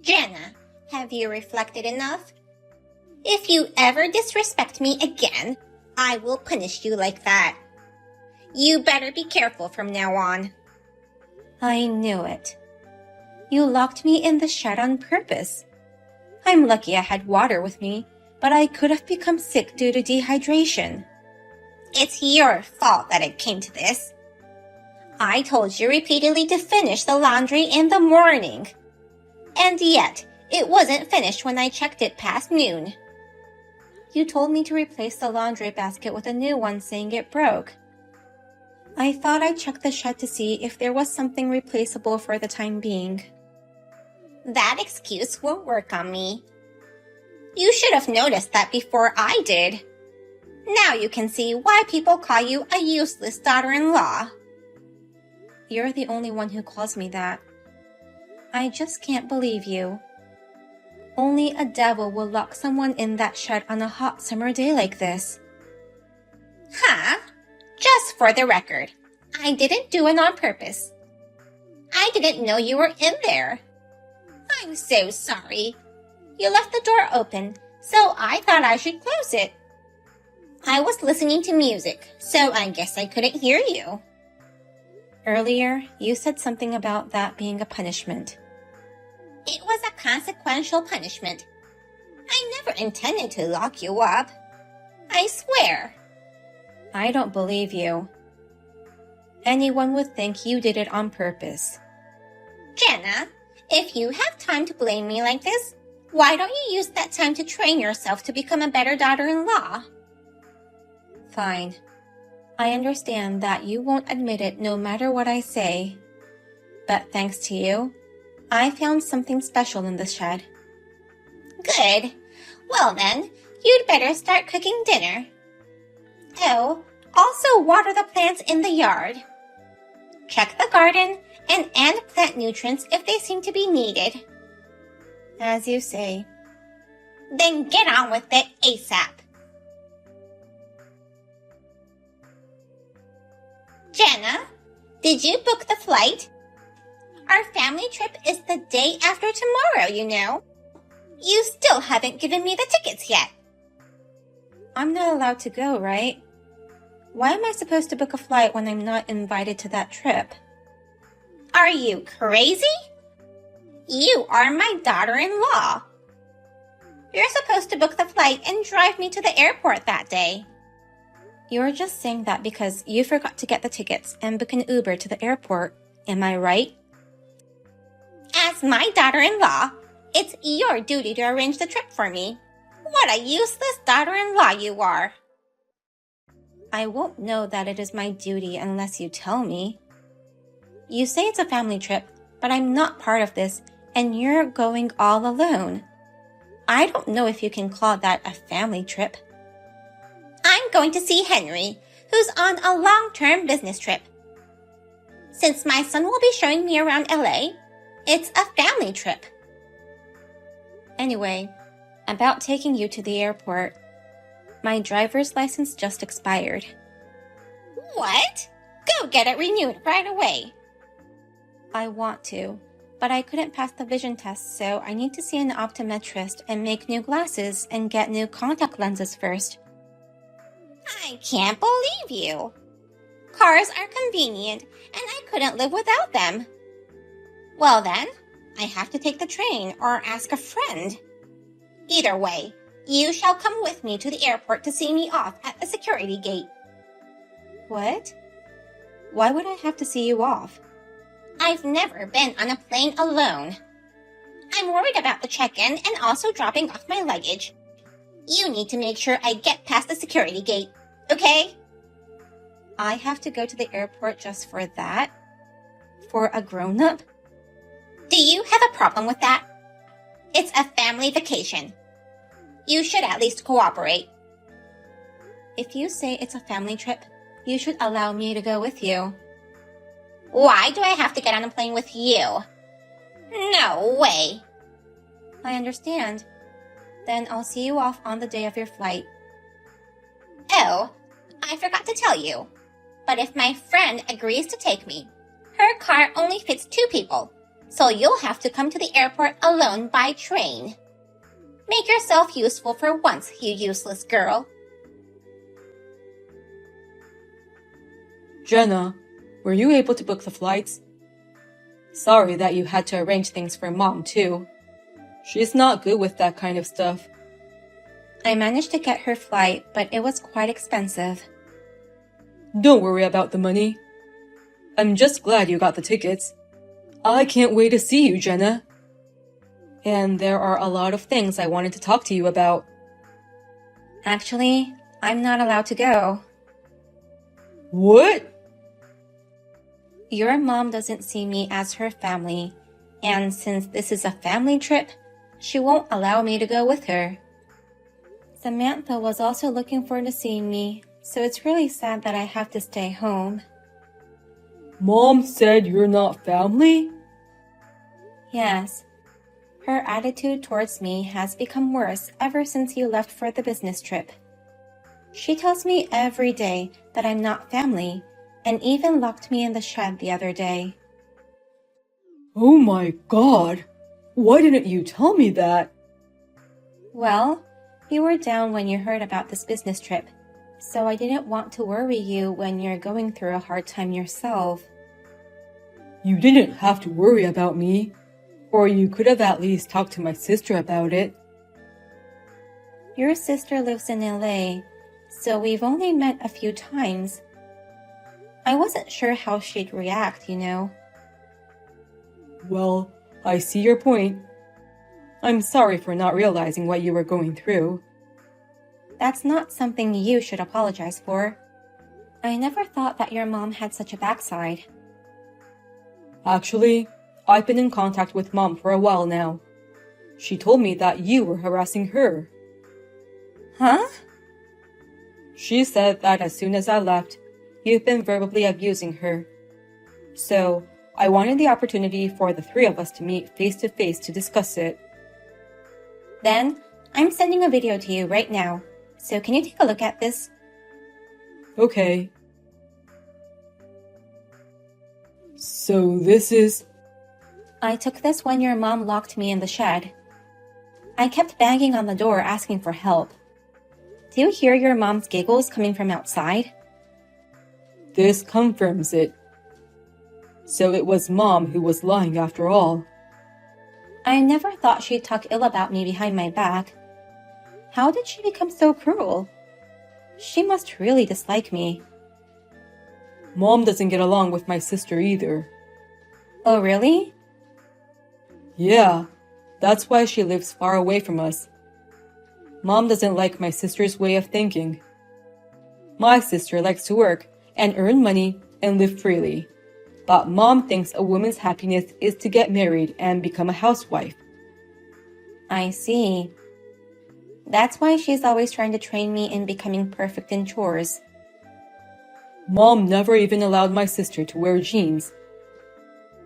Jenna, have you reflected enough? If you ever disrespect me again, I will punish you like that. You better be careful from now on. I knew it. You locked me in the shed on purpose. I'm lucky I had water with me, but I could have become sick due to dehydration. It's your fault that it came to this. I told you repeatedly to finish the laundry in the morning. And yet, it wasn't finished when I checked it past noon. You told me to replace the laundry basket with a new one, saying it broke. I thought I'd check the shed to see if there was something replaceable for the time being. That excuse won't work on me. You should have noticed that before I did. Now you can see why people call you a useless daughter-in-law. You're the only one who calls me that. I just can't believe you. Only a devil will lock someone in that shed on a hot summer day like this. Huh? Just for the record, I didn't do it on purpose. I didn't know you were in there. I'm so sorry. You left the door open, so I thought I should close it. I was listening to music, so I guess I couldn't hear you. Earlier, you said something about that being a punishment. It was a consequential punishment. I never intended to lock you up. I swear. I don't believe you. Anyone would think you did it on purpose. Jenna, if you have time to blame me like this, why don't you use that time to train yourself to become a better daughter-in-law? Fine. I understand that you won't admit it no matter what I say. But thanks to you, I found something special in the shed. Good. Well then, you'd better start cooking dinner. Oh, also water the plants in the yard. Check the garden and add plant nutrients if they seem to be needed. As you say. Then get on with it ASAP. Jenna, did you book the flight? Our family trip is the day after tomorrow, you know. You still haven't given me the tickets yet. I'm not allowed to go, right? Why am I supposed to book a flight when I'm not invited to that trip? Are you crazy? You are my daughter-in-law. You're supposed to book the flight and drive me to the airport that day. You're just saying that because you forgot to get the tickets and book an Uber to the airport. Am I right? As my daughter-in-law, it's your duty to arrange the trip for me. What a useless daughter-in-law you are. I won't know that it is my duty unless you tell me. You say it's a family trip, but I'm not part of this, and you're going all alone. I don't know if you can call that a family trip. I'm going to see Henry, who's on a long-term business trip. Since my son will be showing me around LA, it's a family trip. Anyway, about taking you to the airport. My driver's license just expired. What? Go get it renewed right away. I want to, but I couldn't pass the vision test, so I need to see an optometrist and make new glasses and get new contact lenses first. I can't believe you. Cars are convenient, and I couldn't live without them. Well then, I have to take the train or ask a friend. Either way, you shall come with me to the airport to see me off at the security gate. What? Why would I have to see you off? I've never been on a plane alone. I'm worried about the check-in and also dropping off my luggage. You need to make sure I get past the security gate, okay? I have to go to the airport just for that? For a grown-up? Do you have a problem with that? It's a family vacation. You should at least cooperate. If you say it's a family trip, you should allow me to go with you. Why do I have to get on a plane with you? No way. I understand. Then I'll see you off on the day of your flight. Oh, I forgot to tell you. But if my friend agrees to take me, her car only fits 2 people, So you'll have to come to the airport alone by train. Make yourself useful for once, you useless girl. Jenna, were you able to book the flights? Sorry that you had to arrange things for Mom, too. She's not good with that kind of stuff. I managed to get her flight, but it was quite expensive. Don't worry about the money. I'm just glad you got the tickets. I can't wait to see you, Jenna. And there are a lot of things I wanted to talk to you about. Actually, I'm not allowed to go. What? Your mom doesn't see me as her family, and since this is a family trip, she won't allow me to go with her. Samantha was also looking forward to seeing me, so it's really sad that I have to stay home. Mom said you're not family? Yes. Her attitude towards me has become worse ever since you left for the business trip. She tells me every day that I'm not family, and even locked me in the shed the other day. Oh my God! Why didn't you tell me that? Well, you were down when you heard about this business trip, so I didn't want to worry you when you're going through a hard time yourself. You didn't have to worry about me. Or you could have at least talked to my sister about it. Your sister lives in LA, so we've only met a few times. I wasn't sure how she'd react, you know. Well, I see your point. I'm sorry for not realizing what you were going through. That's not something you should apologize for. I never thought that your mom had such a backside. Actually, I've been in contact with Mom for a while now. She told me that you were harassing her. Huh? She said that as soon as I left, you've been verbally abusing her. So, I wanted the opportunity for the three of us to meet face to face to discuss it. Then, I'm sending a video to you right now. So can you take a look at this? Okay. So this is... I took this when your mom locked me in the shed. I kept banging on the door asking for help. Do you hear your mom's giggles coming from outside? This confirms it. So it was Mom who was lying after all. I never thought she'd talk ill about me behind my back. How did she become so cruel? She must really dislike me. Mom doesn't get along with my sister either. Oh, really? Yeah, that's why she lives far away from us. Mom doesn't like my sister's way of thinking. My sister likes to work and earn money and live freely. But Mom thinks a woman's happiness is to get married and become a housewife. I see. That's why she's always trying to train me in becoming perfect in chores. Mom never even allowed my sister to wear jeans.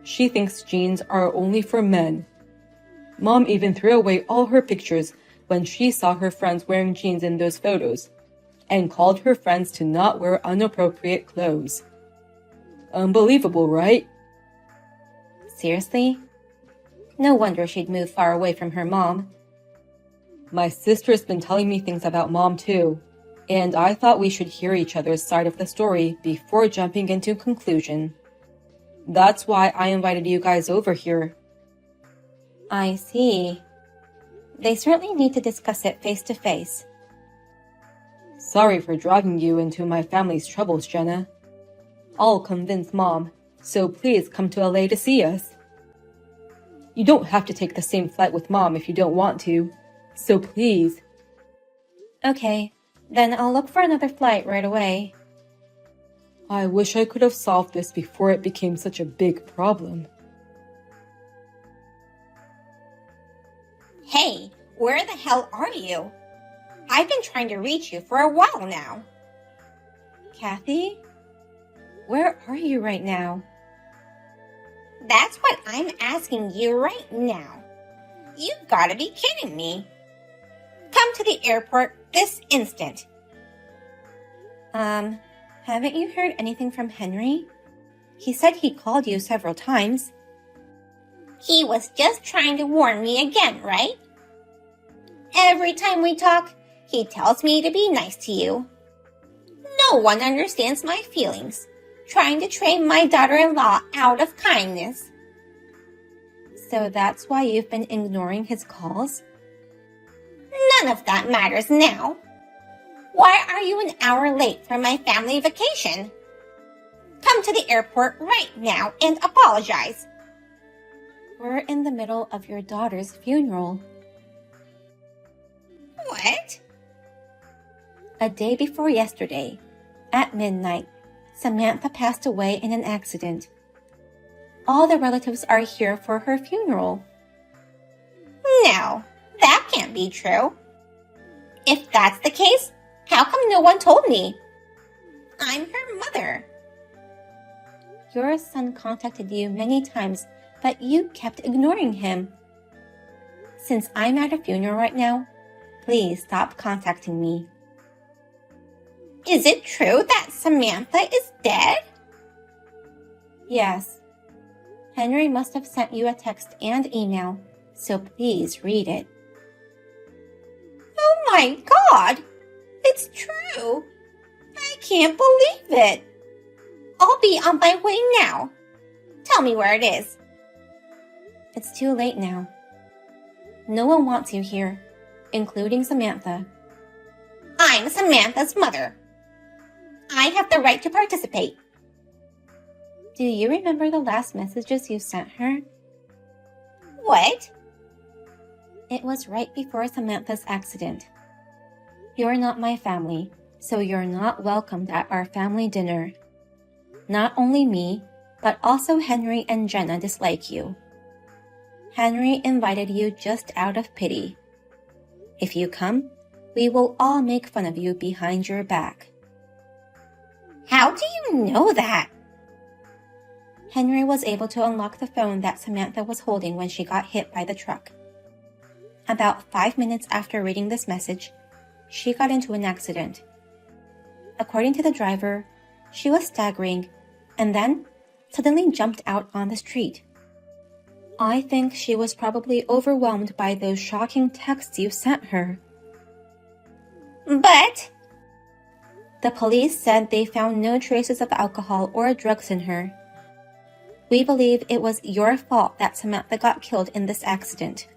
She thinks jeans are only for men. Mom even threw away all her pictures when she saw her friends wearing jeans in those photos, and called her friends to not wear inappropriate clothes. Unbelievable, right? Seriously? No wonder she'd move far away from her mom. My sister's been telling me things about Mom too, and I thought we should hear each other's side of the story before jumping into a conclusion. That's why I invited you guys over here. I see. They certainly need to discuss it face to face. Sorry for dragging you into my family's troubles, Jenna. I'll convince Mom, so please come to LA to see us. You don't have to take the same flight with Mom if you don't want to, so please. Okay, then I'll look for another flight right away. I wish I could have solved this before it became such a big problem. Hey, where the hell are you? I've been trying to reach you for a while now. Kathy? Where are you right now? That's what I'm asking you right now. You've got to be kidding me. Come to the airport this instant. Haven't you heard anything from Henry? He said he called you several times. He was just trying to warn me again, right? Every time we talk, he tells me to be nice to you. No one understands my feelings, trying to train my daughter-in-law out of kindness. So that's why you've been ignoring his calls? None of that matters now. Why are you an hour late for my family vacation? Come to the airport right now and apologize. We're in the middle of your daughter's funeral. What? A day before yesterday, at midnight, Samantha passed away in an accident. All the relatives are here for her funeral. No, that can't be true. If that's the case, how come no one told me? I'm her mother. Your son contacted you many times, but you kept ignoring him. Since I'm at a funeral right now, please stop contacting me. Is it true that Samantha is dead? Yes. Henry must have sent you a text and email, so please read it. Oh my God! It's true! I can't believe it! I'll be on my way now. Tell me where it is. It's too late now. No one wants you here, including Samantha. I'm Samantha's mother. I have the right to participate. Do you remember the last messages you sent her? What? It was right before Samantha's accident. You're not my family, so you're not welcomed at our family dinner. Not only me, but also Henry and Jenna dislike you. Henry invited you just out of pity. If you come, we will all make fun of you behind your back. How do you know that? Henry was able to unlock the phone that Samantha was holding when she got hit by the truck. About 5 minutes after reading this message, she got into an accident. According to the driver, she was staggering and then suddenly jumped out on the street. I think she was probably overwhelmed by those shocking texts you sent her. But the police said they found no traces of alcohol or drugs in her. We believe it was your fault that Samantha got killed in this accident.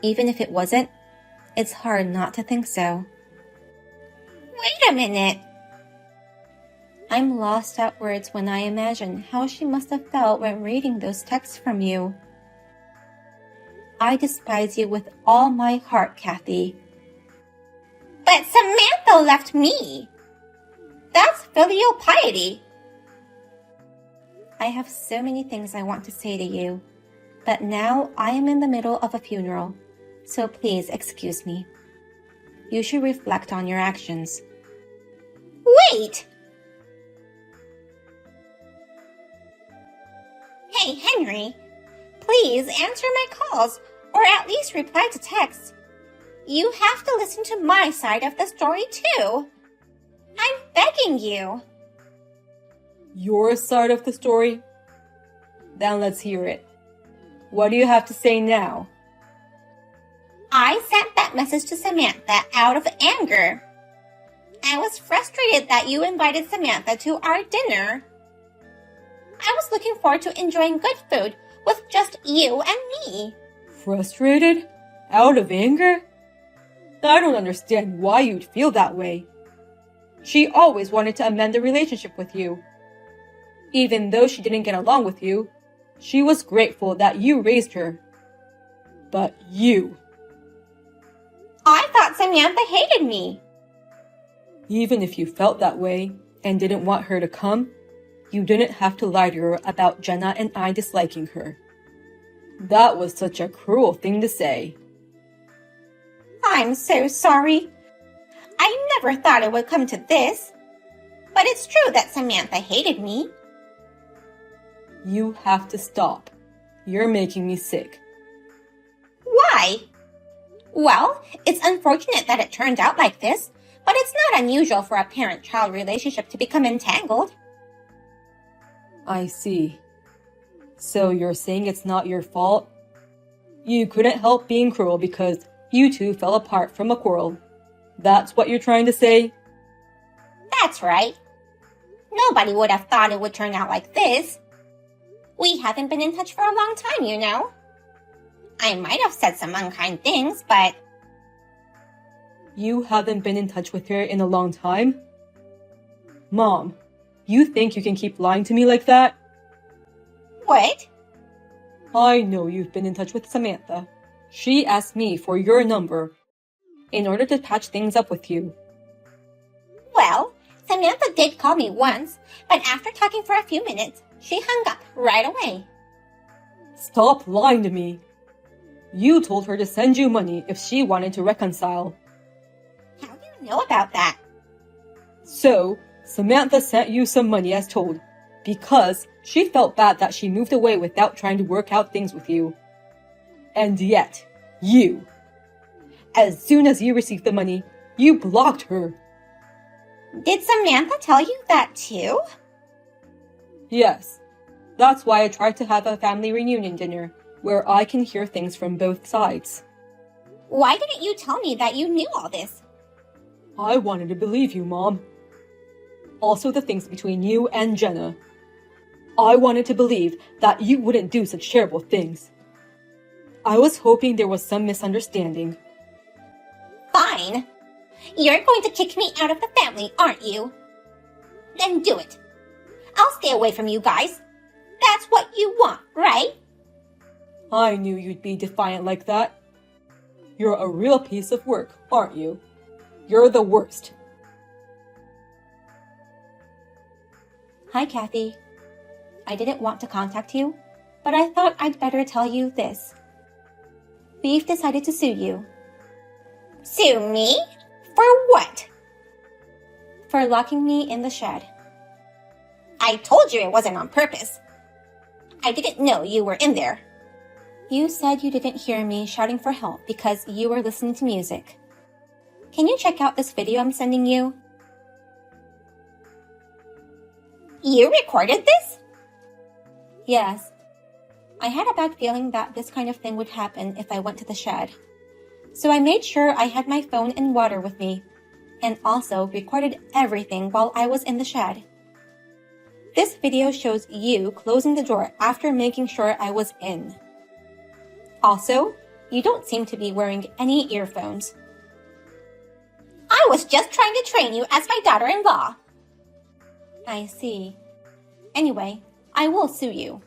Even if it wasn't, it's hard not to think so. Wait a minute. I'm lost at words when I imagine how she must have felt when reading those texts from you. I despise you with all my heart, Kathy. But Samantha left me. That's filial piety. I have so many things I want to say to you, but now I am in the middle of a funeral, so please excuse me. You should reflect on your actions. Wait! Hey, Henry, please answer my calls or at least reply to texts. You have to listen to my side of the story too. I'm begging you. Your side of the story? Then let's hear it. What do you have to say now? I sent that message to Samantha out of anger. I was frustrated that you invited Samantha to our dinner. I was looking forward to enjoying good food with just you and me. Frustrated? Out of anger? I don't understand why you'd feel that way. She always wanted to amend the relationship with you. Even though she didn't get along with you, she was grateful that you raised her. But you... I thought Samantha hated me. Even if you felt that way and didn't want her to come, you didn't have to lie to her about Jenna and I disliking her. That was such a cruel thing to say. I'm so sorry. I never thought it would come to this. But it's true that Samantha hated me. You have to stop. You're making me sick. Why? Well, it's unfortunate that it turned out like this, but it's not unusual for a parent-child relationship to become entangled. I see. So you're saying it's not your fault? You couldn't help being cruel because you two fell apart from a quarrel. That's what you're trying to say? That's right. Nobody would have thought it would turn out like this. We haven't been in touch for a long time, you know. I might have said some unkind things, but... You haven't been in touch with her in a long time? Mom, you think you can keep lying to me like that? What? I know you've been in touch with Samantha. She asked me for your number in order to patch things up with you. Well, Samantha did call me once, but after talking for a few minutes, she hung up right away. Stop lying to me. You told her to send you money if she wanted to reconcile. How do you know about that? So, Samantha sent you some money as told, because she felt bad that she moved away without trying to work out things with you. And yet, you, as soon as you received the money, you blocked her. Did Samantha tell you that too? Yes, that's why I tried to have a family reunion dinner, where I can hear things from both sides. Why didn't you tell me that you knew all this? I wanted to believe you, Mom. Also the things between you and Jenna. I wanted to believe that you wouldn't do such terrible things. I was hoping there was some misunderstanding. Fine. You're going to kick me out of the family, aren't you? Then do it. I'll stay away from you guys. That's what you want, right? I knew you'd be defiant like that. You're a real piece of work, aren't you? You're the worst. Hi, Kathy. I didn't want to contact you, but I thought I'd better tell you this. We've decided to sue you. Sue me? For what? For locking me in the shed. I told you it wasn't on purpose. I didn't know you were in there. You said you didn't hear me shouting for help because you were listening to music. Can you check out this video I'm sending you? You recorded this? Yes. I had a bad feeling that this kind of thing would happen if I went to the shed. So I made sure I had my phone and water with me, and also recorded everything while I was in the shed. This video shows you closing the door after making sure I was in. Also, you don't seem to be wearing any earphones. I was just trying to train you as my daughter-in-law. I see. Anyway, I will sue you.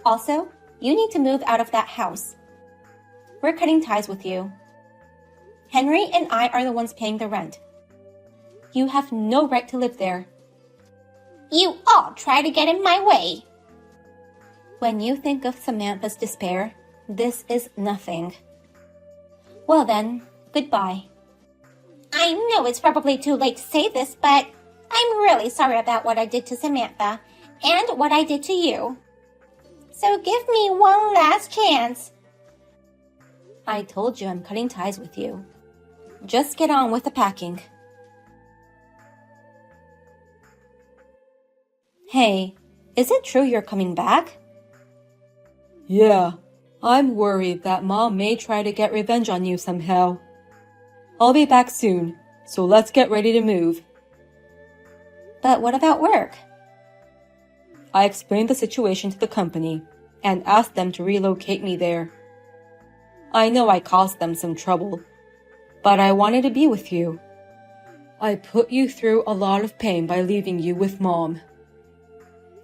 Also, you need to move out of that house. We're cutting ties with you. Henry and I are the ones paying the rent. You have no right to live there. You all try to get in my way. When you think of Samantha's despair, this is nothing. Well then, goodbye. I know it's probably too late to say this, but I'm really sorry about what I did to Samantha and what I did to you. So give me one last chance. I told you I'm cutting ties with you. Just get on with the packing. Hey, is it true you're coming back? Yeah, I'm worried that Mom may try to get revenge on you somehow. I'll be back soon, so let's get ready to move. But what about work? I explained the situation to the company and asked them to relocate me there. I know I caused them some trouble, but I wanted to be with you. I put you through a lot of pain by leaving you with Mom.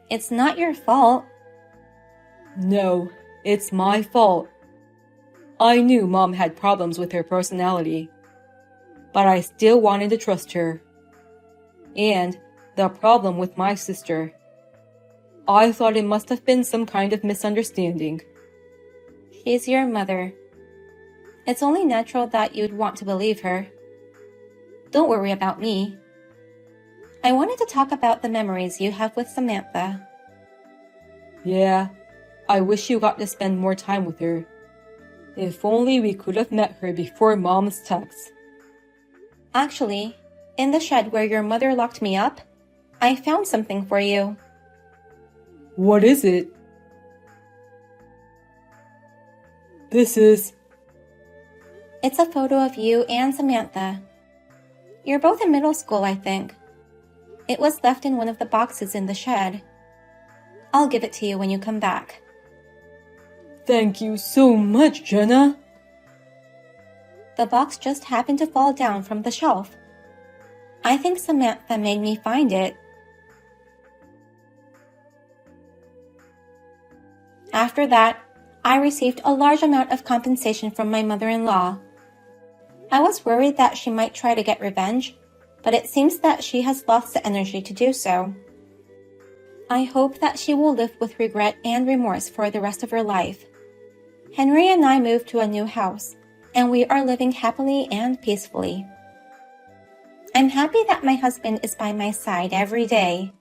It's not your fault. No, it's my fault. I knew Mom had problems with her personality, but I still wanted to trust her. And the problem with my sister, I thought it must have been some kind of misunderstanding. She's your mother. It's only natural that you'd want to believe her. Don't worry about me. I wanted to talk about the memories you have with Samantha. Yeah, I wish you got to spend more time with her. If only we could have met her before Mom's text. Actually, in the shed where your mother locked me up, I found something for you. What is it? This is... It's a photo of you and Samantha. You're both in middle school, I think. It was left in one of the boxes in the shed. I'll give it to you when you come back. Thank you so much, Jenna. The box just happened to fall down from the shelf. I think Samantha made me find it. After that, I received a large amount of compensation from my mother-in-law. I was worried that she might try to get revenge, but it seems that she has lost the energy to do so. I hope that she will live with regret and remorse for the rest of her life. Henry and I moved to a new house, and we are living happily and peacefully. I'm happy that my husband is by my side every day.